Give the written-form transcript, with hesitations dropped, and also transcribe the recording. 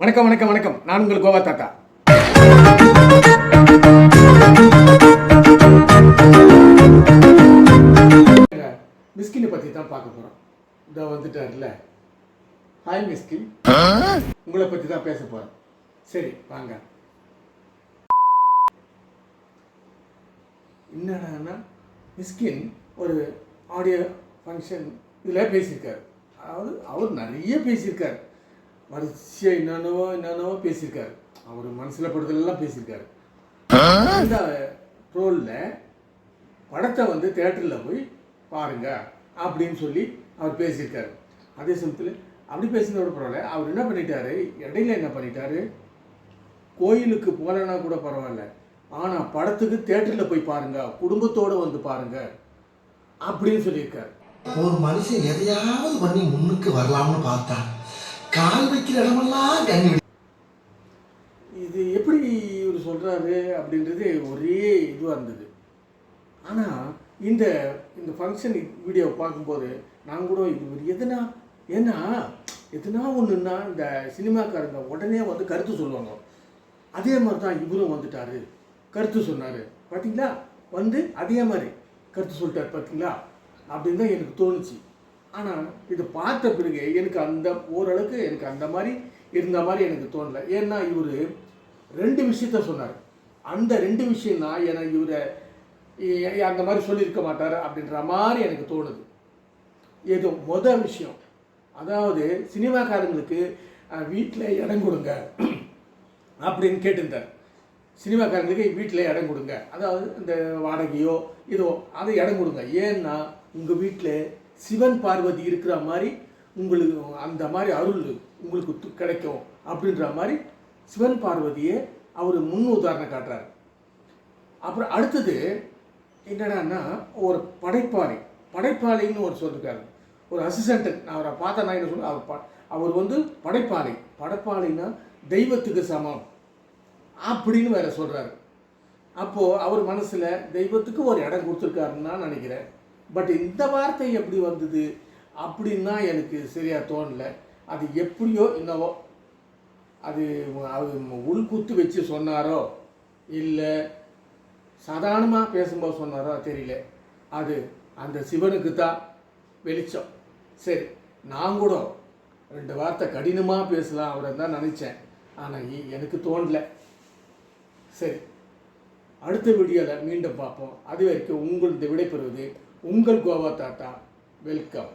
வணக்கம் வணக்கம் வணக்கம். நான் உங்கள் கோவா தாத்தா. மிஸ்கினை பற்றி தான் பார்க்க போகிறோம். இதோ வந்துட்டார்ல. ஹாய் மிஸ்கின், உங்களை பற்றி தான் பேச போகிறேன். சரி வாங்க. என்னடான்னா மிஸ்கின் ஒரு ஆடியோ ஃபங்க்ஷன் இதில் பேசியிருக்காரு. அதாவது அவர் நிறைய பேசியிருக்கார். வரிசையாக என்னென்னவோ பேசியிருக்காரு. அவர் மனசில் படுதலெல்லாம் பேசியிருக்காரு. அந்த ரோலில் படத்தை வந்து தேட்டரில் போய் பாருங்க அப்படின்னு சொல்லி அவர் பேசியிருக்காரு. அதே சமயத்தில் அப்படி பேசினோட பரவாயில்ல, அவர் என்ன பண்ணிட்டாரு, இடையில என்ன பண்ணிட்டாரு, கோயிலுக்கு போகலன்னா கூட பரவாயில்ல, ஆனால் படத்துக்கு தேட்டரில் போய் பாருங்க, குடும்பத்தோடு வந்து பாருங்க அப்படின்னு சொல்லியிருக்காரு. ஒரு மனுஷன் எதையாவது பண்ணி முன்னுக்கு வரலாம்னு பார்த்தா கால் வைக்கிற இடமெல்லாம் கண்ணி. இது எப்படி இவர் சொல்கிறாரு அப்படின்றது ஒரே இதுவாக இருந்தது. ஆனால் இந்த இந்த ஃபங்க்ஷன் வீடியோவை பார்க்கும்போது நான் கூட இது எதுனா ஒன்றுன்னா இந்த சினிமாக்காரங்க உடனே வந்து கருத்து சொல்லுவாங்க. அதே மாதிரி தான் இவரும் வந்துட்டார், கருத்து சொன்னார். பார்த்தீங்களா, வந்து அதே மாதிரி கருத்து சொல்லிட்டார் பார்த்தீங்களா அப்படின்னு தான் எனக்கு தோணுச்சு. ஆனால் இதை பார்த்த பிறகு எனக்கு ஓரளவுக்கு எனக்கு அந்த மாதிரி இருந்த மாதிரி எனக்கு தோணலை. ஏன்னா இவர் 2 விஷயத்த சொன்னார். அந்த 2 விஷயம் தான் எனக்கு இவரை அந்த மாதிரி சொல்லியிருக்க மாட்டார் அப்படின்ற மாதிரி எனக்கு தோணுது. ஏதோ மொதல் விஷயம், அதாவது சினிமாக்காரங்களுக்கு வீட்டில் இடம் கொடுங்க அப்படின்னு கேட்டிருந்தார். சினிமாக்காரங்களுக்கு வீட்டில் இடம் கொடுங்க, அதாவது இந்த வாடகையோ இதோ அதை இடம் கொடுங்க. ஏன்னா உங்கள் வீட்டில் சிவன் பார்வதி இருக்கிற மாதிரி உங்களுக்கு அந்த மாதிரி அருள் உங்களுக்கு கிடைக்கும் அப்படின்ற மாதிரி சிவன் பார்வதியை அவர் முன் உதாரணம் காட்டுறாரு. அப்புறம் அடுத்தது என்னடான்னா, ஒரு படைப்பாளின்னு ஒரு சொல்லியிருக்காரு. ஒரு அசிஸ்டண்ட், நான் அவரை பார்த்தா நான் என்ன சொல்ல, அவர் வந்து படைப்பாளின்னா தெய்வத்துக்கு சமம் அப்படின்னு வேற சொல்கிறாரு. அப்போது அவர் மனசில் தெய்வத்துக்கு ஒரு இடம் கொடுத்துருக்காருன்னு நான் நினைக்கிறேன். பட் இந்த வார்த்தை எப்படி வந்தது அப்படின்னா எனக்கு சரியாக தோணலை. அது எப்படியோ என்னவோ, அது உள்குத்து வச்சு சொன்னாரோ இல்லை சாதாரணமாக பேசும்போது சொன்னாரோ தெரியல. அது அந்த சிவனுக்கு தான் வெளிச்சம். சரி, நான் கூட 2 வார்த்தை கடினமாக பேசலாம் அவரை தான் நினச்சேன். ஆனால் எனக்கு தோணலை. சரி, அடுத்த வீடியோவில் மீண்டும் பார்ப்போம். அது வரைக்கும் உங்களது விடைபெறுவது உங்கள் கோவா தாத்தா. வெல்கம்.